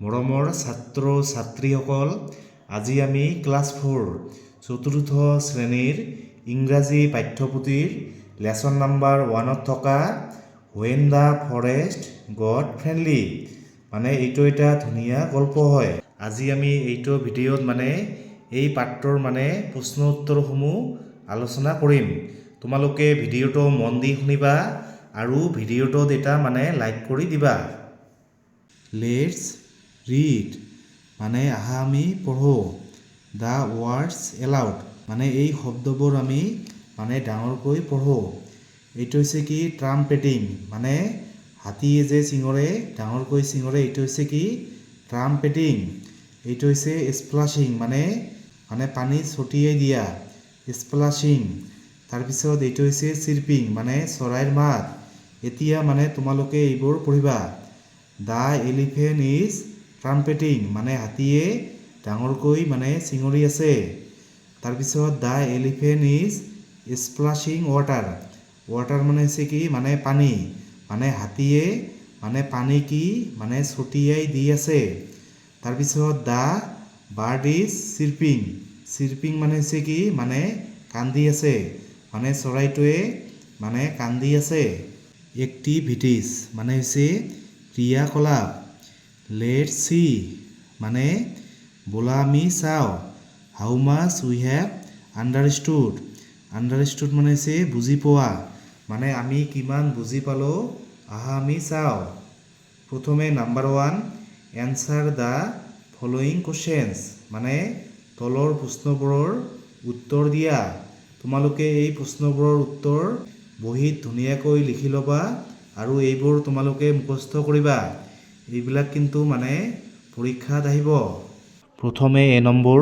মৰমৰ ছাত্ৰ ছাত্ৰীসকল, আজি আমি ক্লাছ 4 চতুৰ্থ শ্ৰেণীৰ ইংৰাজী পাঠ্যপুথিৰ লেচন নাম্বাৰ 1ত থকা when the forest gut friendly এইটো এটা ধুনীয়া গল্প হয়। আজি আমি এইটো ভিডিঅ'ত এই পাঠটোৰ প্ৰশ্ন উত্তৰসমূহ আলোচনা কৰিম। তোমালোকে ভিডিঅ'টো মন দি শুনিবা আৰু ভিডিঅ'টোত এটা লাইক কৰি দিবা। লেটছ ৰিড আহা আমি পঢ়ো। দ্য ৱৰ্ডছ এলাউড এই শব্দবোৰ আমি ডাঙৰকৈ পঢ়ো। এইটো হৈছে কি ট্ৰাম্পেটিং হাতীয়ে যে চিঙৰে ডাঙৰকৈ চিঙৰে, এইটো হৈছে কি ট্ৰাম্পেটিং। এইটো হৈছে স্প্লাছিং পানী ছটিয়াই দিয়া, স্প্লাছিং। তাৰপিছত এইটো হৈছে চিৰ্পিং চৰাইৰ মাত। এতিয়া তোমালোকে এইবোৰ পঢ়িবা। দ্য এলিফেণ্ট ইজ ট্ৰাম্পেটিং হাতীয়ে ডাঙৰকৈ চিঙৰি আছে। তাৰপিছত the elephant is splashing water. Water হৈছে কি পানী, হাতীয়ে পানী কি ছটিয়াই দি আছে। তাৰপিছত দ্য বাৰ্ড ইজ চিৰ্পিং। চিৰ্পিং হৈছে কি কান্দি আছে, চৰাইটোৱে কান্দি আছে। এক্টিভিটিজ হৈছে ক্ৰিয়াকলাপ। লেটছ চি বোলা আমি চাওঁ। How much we have understood. Understood হৈছে বুজি পোৱা, আমি কিমান বুজি পালোঁ আহা আমি চাওঁ। প্ৰথমে number 1, answer the following questions তলৰ প্ৰশ্নবোৰৰ উত্তৰ দিয়া। তোমালোকে এই প্ৰশ্নবোৰৰ উত্তৰ বহীত ধুনীয়াকৈ লিখি ল'বা আৰু এইবোৰ তোমালোকে মুখস্থ কৰিবা। এইবিলাক কিন্তু পৰীক্ষাত আহিব। প্ৰথমে A number,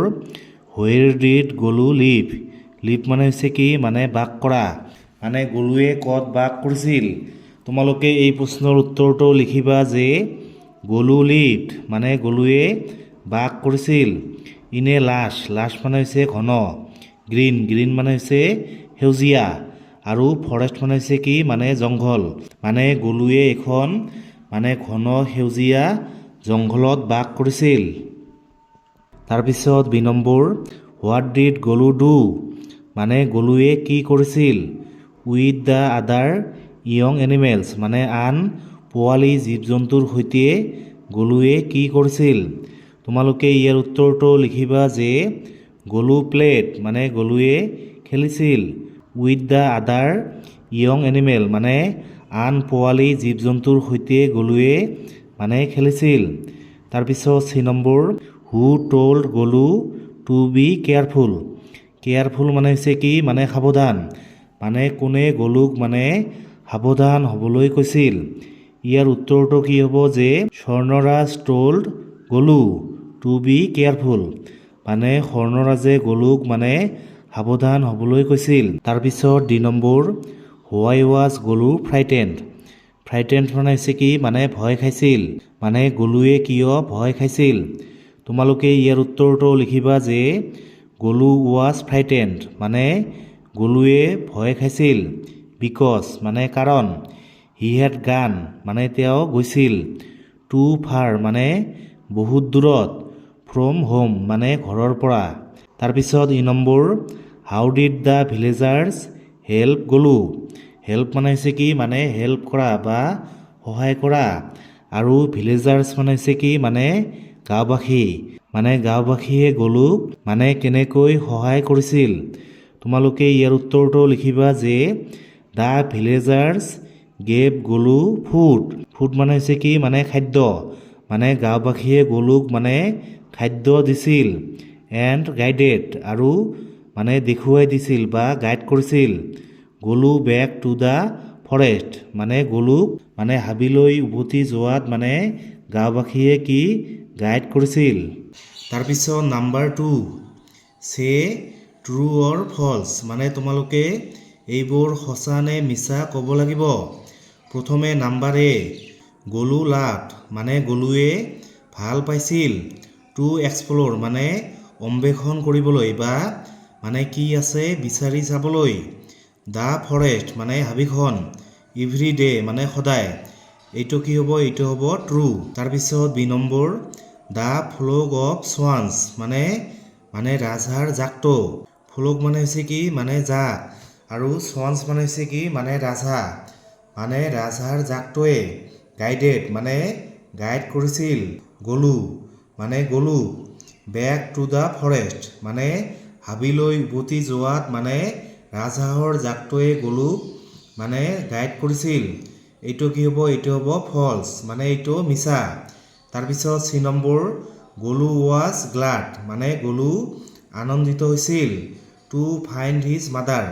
where did Golu live. Live হৈছে কি বাস কৰা, গলুৱে ক'ত বাস কৰিছিল। তোমালোকে এই প্ৰশ্নৰ উত্তৰটো লিখিবা যে গলু লিভড গলুৱে বাস কৰিছিল ইন এ লাছ। লাছ হৈছে ঘন। গ্ৰীণ গ্ৰীণ হৈছে সেউজীয়া আৰু ফৰেষ্ট হৈছে কি জংঘল। গলুৱে এখন ঘন সেউজীয়া জংঘলত বাস কৰিছিল। তাৰপিছত B number, what did Golu do গলুৱে কি কৰিছিল with the other young animals আন পোৱালি জীৱ জন্তুৰ সৈতে গলুৱে কি কৰিছিল। তোমালোকে ইয়াৰ উত্তৰটো লিখিবা যে গলু প্লেড গলুৱে খেলিছিল with the other young animal আন পোৱালি জীৱ জন্তুৰ সৈতে গলুৱে খেলিছিল। তাৰপিছত C number, who told Golu to be careful. Careful হৈছে কি সাৱধান, কোনে গলুক সাৱধান হ'বলৈ কৈছিল। ইয়াৰ উত্তৰটো কি হ'ব যে স্বৰ্ণৰাজ told Golu to be careful স্বৰ্ণৰাজে গলুক সাৱধান হ'বলৈ কৈছিল। তাৰপিছত ডি নম্বৰ, হোৱাই ৱাজ গলু ফ্ৰাইটেণ্ড। ফ্ৰাইটেণ্ড হৈছে কি ভয় খাইছিল, গলুৱে কিয় ভয় খাইছিল। তোমালোকে ইয়াৰ উত্তৰটো লিখিবা যে গলু ৱাজ ফ্ৰাইটেণ্ড গলুৱে ভয় খাইছিল বিকজ কাৰণ হি হেড গান তেওঁ গৈছিল টু ফাৰ বহুত দূৰত, ফ্ৰম হোম ঘৰৰ পৰা। তাৰপিছত E number, how did the villagers help Golu. Help হৈছে কি হেল্প কৰা বা সহায় কৰা আৰু ভিলেজাৰ্ছ হৈছে কি গাঁওবাসী গাঁওবাসীয়ে গলুক কেনেকৈ সহায় কৰিছিল। তোমালোকে ইয়াৰ উত্তৰটো লিখিবা যে the villagers gave Golu food. Food হৈছে কি খাদ্য, গাঁওবাসীয়ে গলুক খাদ্য দিছিল এণ্ড গাইডেড আৰু দেখুৱাই দিছিল বা গাইড কৰিছিল গলু বেক টু দ্য ফৰেষ্ট গলুক হাবিলৈ উভতি যোৱাত গাঁওবাসীয়ে কি গাইড কৰিছিল। তাৰপিছত নাম্বাৰ 2, চে ট্ৰু অৰ ফলছ তোমালোকে এইবোৰ সঁচা নে মিছা ক'ব লাগিব। প্ৰথমে নাম্বাৰ এ, গলু লাভড গলুৱে ভাল পাইছিল টু এক্সপ্ল'ৰ অন্বেষণ কৰিবলৈ বা কি আছে বিচাৰি চাবলৈ। দ্য ফৰেষ্ট হাবিখন, এভৰি ডে সদায়। এইটো কি হ'ব, এইটো হ'ব ট্ৰু। তাৰপিছত B number, the flock of swans মানে ৰাজহাঁহৰ জাকটো। ফ্লগ মানে হৈছে কি মানে জাক, আৰু সোৱানছ মানে হৈছে কি মানে ৰাজহাঁহ। মানে ৰাজহাঁহৰ জাকটোৱে গাইড কৰিছিল গলু বেক টু দ্য ফৰেষ্ট, মানে হাবিলৈ উভতি যোৱাত মানে ৰাজহাঁহৰ জাকটোৱে গলুক মানে গাইড কৰিছিল। এইটো কি হ'ব? এইটো হ'ব ফলছ, মানে এইটো মিছা। তাৰপিছত C number, Golu was glad, মানে গলু আনন্দিত হৈছিল। টু ফাইণ্ড হিজ মাদাৰ,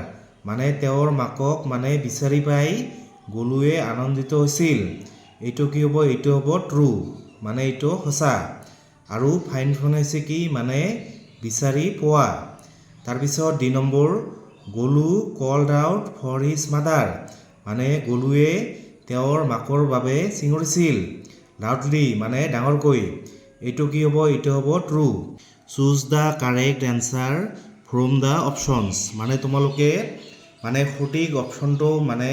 মানে তেওঁৰ মাকক মানে বিচাৰি পাই গলুৱে আনন্দিত হৈছিল। এইটো কি হ'ব? এইটো হ'ব ট্ৰু, মানে এইটো সঁচা। আৰু ফাইণ্ড মানে হৈছে কি মানে বিচাৰি পোৱা। তাৰপিছত D number, Golu called out for his mother, মানে গলুৱে তেওঁৰ মাকৰ বাবে চিঞৰিছিল লাউডলি, মানে ডাঙৰকৈ। এইটো কি হ'ব? এইটো হ'ব true. Choose the correct answer from the options, মানে তোমালোকে মানে সঠিক অপশ্যনটো মানে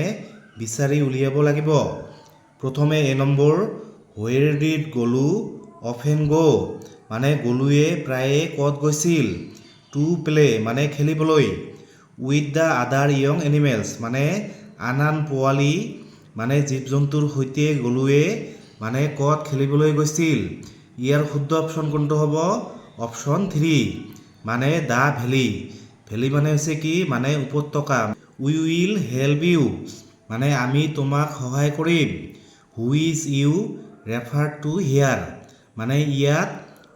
বিচাৰি উলিয়াব লাগিব। প্ৰথমে A number, where did Golu often go', মানে গলুৱে প্ৰায়ে ক'ত গৈছিল? টু প্লে, মানে খেলিবলৈ। With the other young animals, মানে আন পোৱালি মানে জীৱ জন্তুৰ সৈতে গলুৱে মানে ক'ত খেলিবলৈ গৈছিল? ইয়াৰ শুদ্ধ অপশ্যন কোনটো হ'ব? অপশ্যন 3, মানে দ্য ভেলী। ভেলী মানে হৈছে কি মানে উপত্যকা। উই উইল হেল্প ইউ, মানে আমি তোমাক সহায় কৰিম। হুইচ ইউ ৰেফাৰ টু হিয়াৰ, মানে ইয়াত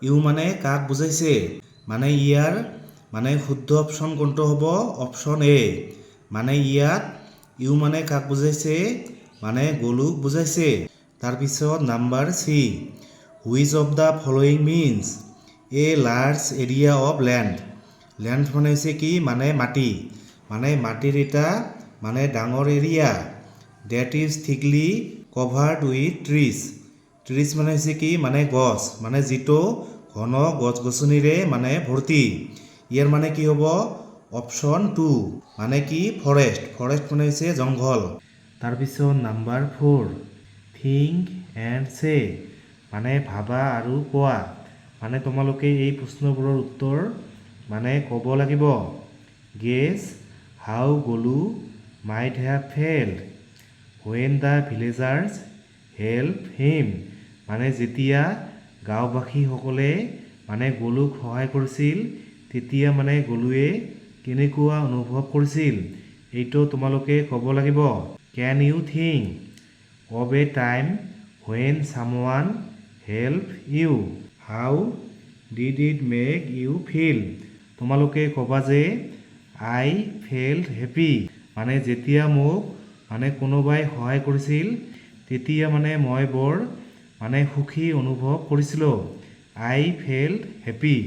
ইউ মানে কাক বুজাইছে? মানে ইয়াৰ মানে শুদ্ধ অপশ্যন কোনটো হ'ব? অপশ্যন এ, মানে ইয়াত ইউ মানে কাক বুজাইছে? মানে গলুক বুজাইছে। তাৰপিছত number C, which of the following means A large area of land. Land মানে হৈছে কি মানে মাটি, মানে মাটিৰ এটা মানে ডাঙৰ area. That is thickly covered with trees. Trees মানে হৈছে কি মানে গছ, মানে যিটো ঘন গছ গছনিৰে মানে ভৰ্তি। ইয়াৰ মানে কি হ'ব? অপশ্যন 2, মানে কি ফৰেষ্ট। ফৰেষ্ট মানে হৈছে জংঘল। তাৰপিছত নাম্বাৰ 4, থিংক এণ্ড চে, মানে ভাবা আৰু কোৱা। মানে তোমালোকে এই প্ৰশ্নবোৰৰ উত্তৰ মানে ক'ব লাগিব। Guess how Golu might have failed when the villagers help him, মানে যেতিয়া গাঁওবাসীসকলে মানে গলুক সহায় কৰিছিল তেতিয়া মানে গলুৱে কেনেকুৱা অনুভৱ কৰিছিল? এইটো তোমালোকে ক'ব লাগিব। Can you think of a time when someone help you? How did it make you feel? তোমালোকে ক'বা যে আই ফেল্ট হেপী, মানে যেতিয়া মোক মানে কোনোবাই সহায় কৰিছিল তেতিয়া মানে মই বৰ মানে সুখী অনুভৱ কৰিছিলোঁ। আই ফেল্ট হেপী।